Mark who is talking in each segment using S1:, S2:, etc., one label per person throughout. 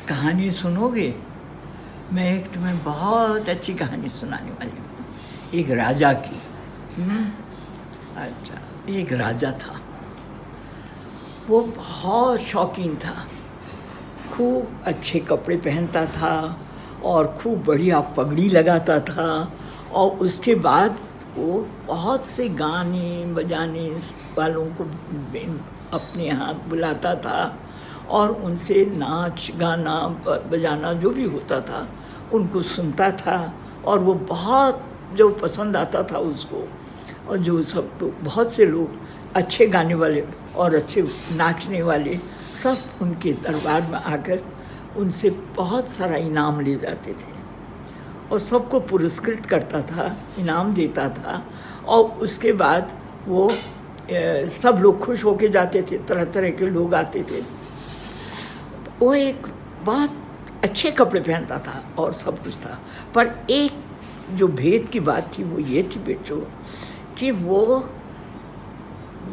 S1: कहानी सुनोगे? मैं एक तुम्हें बहुत अच्छी कहानी सुनाने वाली हूँ, एक राजा की। अच्छा, एक राजा था, वो बहुत शौकीन था, खूब अच्छे कपड़े पहनता था और खूब बढ़िया पगड़ी लगाता था। और उसके बाद वो बहुत से गाने बजाने वालों को अपने यहाँ बुलाता था और उनसे नाच गाना बजाना जो भी होता था उनको सुनता था। और वो बहुत जो पसंद आता था उसको, और जो सब लोग, बहुत से लोग अच्छे गाने वाले और अच्छे नाचने वाले सब उनके दरबार में आकर उनसे बहुत सारा इनाम ले जाते थे और सबको पुरस्कृत करता था, इनाम देता था। और उसके बाद वो सब लोग खुश होके जाते थे, तरह तरह के लोग आते थे। वो एक बहुत अच्छे कपड़े पहनता था और सब कुछ था, पर एक जो भेद की बात थी वो ये थी बेटो कि वो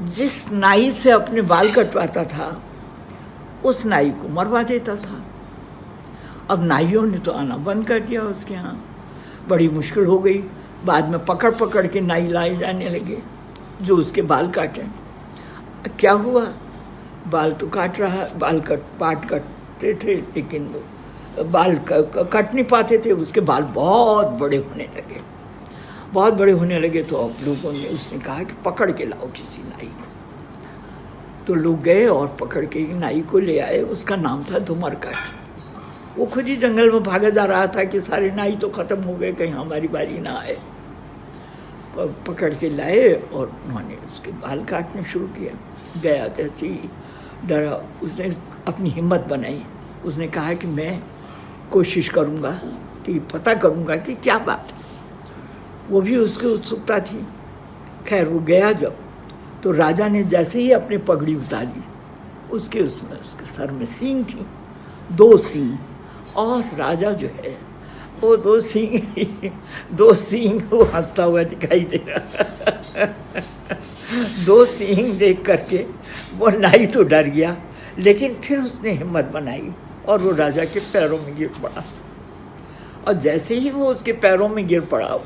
S1: जिस नाई से अपने बाल कटवाता था उस नाई को मरवा देता था। अब नाइयों ने तो आना बंद कर दिया उसके यहाँ, बड़ी मुश्किल हो गई। बाद में पकड़ पकड़ के नाई लाए जाने लगे जो उसके बाल काटें। क्या हुआ, बाल तो काट रहा, बाल काटते थे लेकिन बाल कट नहीं पाते थे, उसके बाल बहुत बड़े होने लगे, बहुत बड़े होने लगे। तो अब लोगों ने, उसने कहा कि पकड़ के लाओ किसी नाई को। तो लोग गए और पकड़ के नाई को ले आए, उसका नाम था धुमरकट। वो खुद ही जंगल में भागा जा रहा था कि सारे नाई तो ख़त्म हो गए, कहीं हमारी बारी ना आए। पकड़ के लाए और उन्होंने उसके बाल काटने शुरू किया। गया जैसे ही डरा, उसने अपनी हिम्मत बनाई, उसने कहा कि मैं कोशिश करूँगा कि पता करूँगा कि क्या बात है। वो भी उसकी उत्सुकता थी। खैर वो गया जब, तो राजा ने जैसे ही अपनी पगड़ी उतारी, उसके सर में सींग थी, 2 सींग। और राजा जो है वो 2 सींग वो हंसता हुआ दिखाई दे रहा। 2 सींग देख करके वो नाई तो डर गया, लेकिन फिर उसने हिम्मत बनाई और वो राजा के पैरों में गिर पड़ा। और जैसे ही वो उसके पैरों में गिर पड़ा,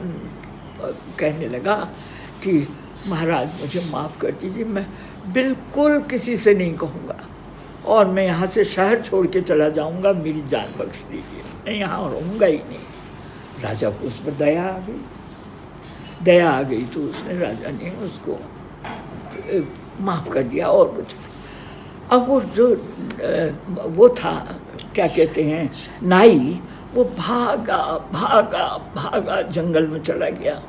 S1: कहने लगा कि महाराज मुझे माफ़ कर दीजिए, मैं बिल्कुल किसी से नहीं कहूँगा और मैं यहाँ से शहर छोड़ के चला जाऊँगा, मेरी जान बख्श दीजिए, मैं यहाँ रहूँगा ही नहीं। राजा को उस पर दया आ गई तो उसने, राजा ने उसको माफ़ कर दिया। और कुछ अब वो जो वो था, क्या कहते हैं, नाई, वो भागा जंगल में चला गया,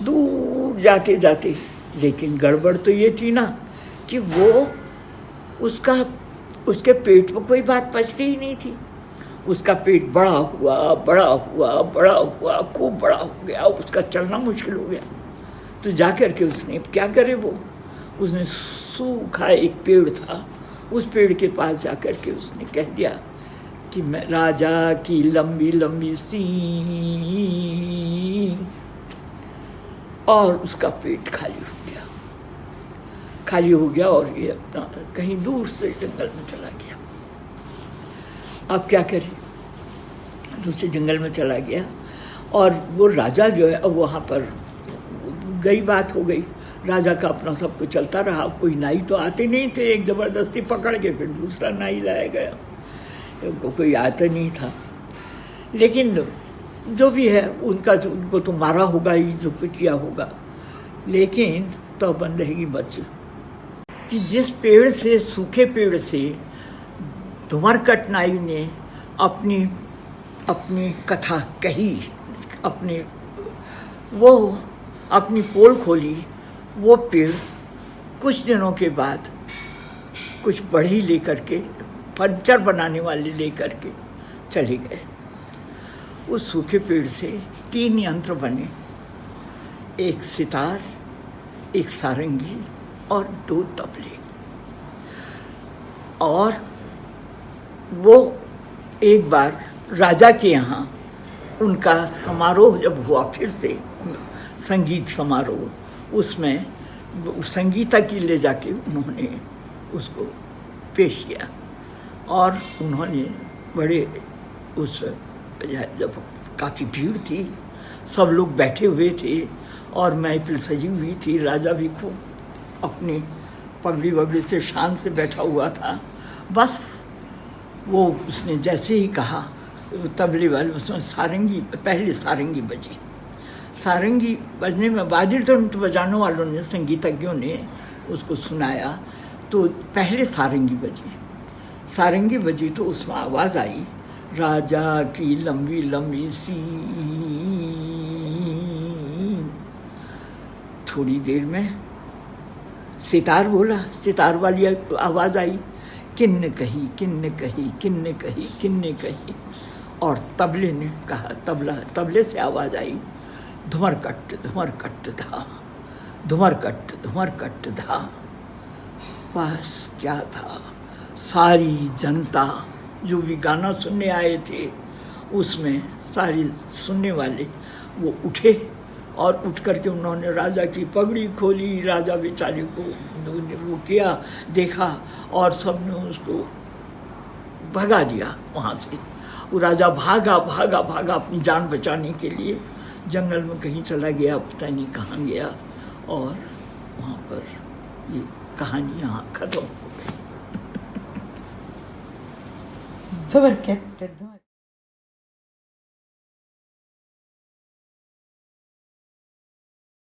S1: दूर जाते जाते। लेकिन गड़बड़ तो ये थी ना कि वो उसके पेट में कोई बात पचती ही नहीं थी। उसका पेट बड़ा हुआ, खूब बड़ा हो गया, उसका चलना मुश्किल हो गया। तो जा कर के उसने क्या करे, उसने सूखा एक पेड़ था, उस पेड़ के पास जा कर के उसने कह दिया कि मैं राजा की लंबी लंबी सींग, और उसका पेट खाली हो गया और ये अपना कहीं दूर से जंगल में चला गया। अब क्या करें, दूसरे जंगल में चला गया। और वो राजा जो है, वहाँ पर गई बात हो गई, राजा का अपना सब कुछ चलता रहा। कोई नाई तो आते नहीं थे, एक ज़बरदस्ती पकड़ के फिर दूसरा नाई लाया गया, कोई आता नहीं था। लेकिन जो भी है, उनको तो मारा होगा ही, जो कुछ किया होगा। लेकिन तो बंद रहेगी बच कि जिस पेड़ से, सूखे पेड़ से धुमरकट नाई ने अपनी कथा कही, अपनी पोल खोली, वो पेड़ कुछ दिनों के बाद कुछ बढ़ी लेकर के, फर्नीचर बनाने वाले लेकर के चले गए। उस सूखे पेड़ से 3 यंत्र बने, एक सितार, एक सारंगी और 2 तबले। और वो एक बार राजा के यहाँ उनका समारोह जब हुआ, फिर से संगीत समारोह, उसमें संगीता की ले जाके उन्होंने उसको पेश किया। और उन्होंने बड़े उस जब काफ़ी भीड़ थी, सब लोग बैठे हुए थे और महफिल सजी हुई थी, राजा भी खूब अपनी पगड़ी वगड़ी से शान से बैठा हुआ था। बस वो उसने जैसे ही कहा, तबले वाले उसमें सारंगी, पहले सारंगी बजी। सारंगी बजने में वाद्ययंत्र बजाने वालों ने, संगीतज्ञों ने उसको सुनाया, तो पहले सारंगी बजी। सारंगी बजी तो उसमें आवाज़ आई, राजा की लंबी लंबी सीन। थोड़ी देर में सितार बोला, सितार वाली आवाज़ आई, किन्न कही किन्न कही किन्न कही किन्न कही। और तबले ने कहा, तबले से आवाज़ आई, धुमर कट्ट धा, धुमर कट्ट धा। बस क्या था, सारी जनता जो भी गाना सुनने आए थे उसमें सारी सुनने वाले वो उठे और उठ करके उन्होंने राजा की पगड़ी खोली, राजा बेचारे को वो किया, देखा और सब ने उसको भगा दिया वहाँ से। वो राजा भागा अपनी जान बचाने के लिए, जंगल में कहीं चला गया, पता नहीं कहाँ गया, और वहाँ पर ये कहानी यहाँ खत्म हो गई।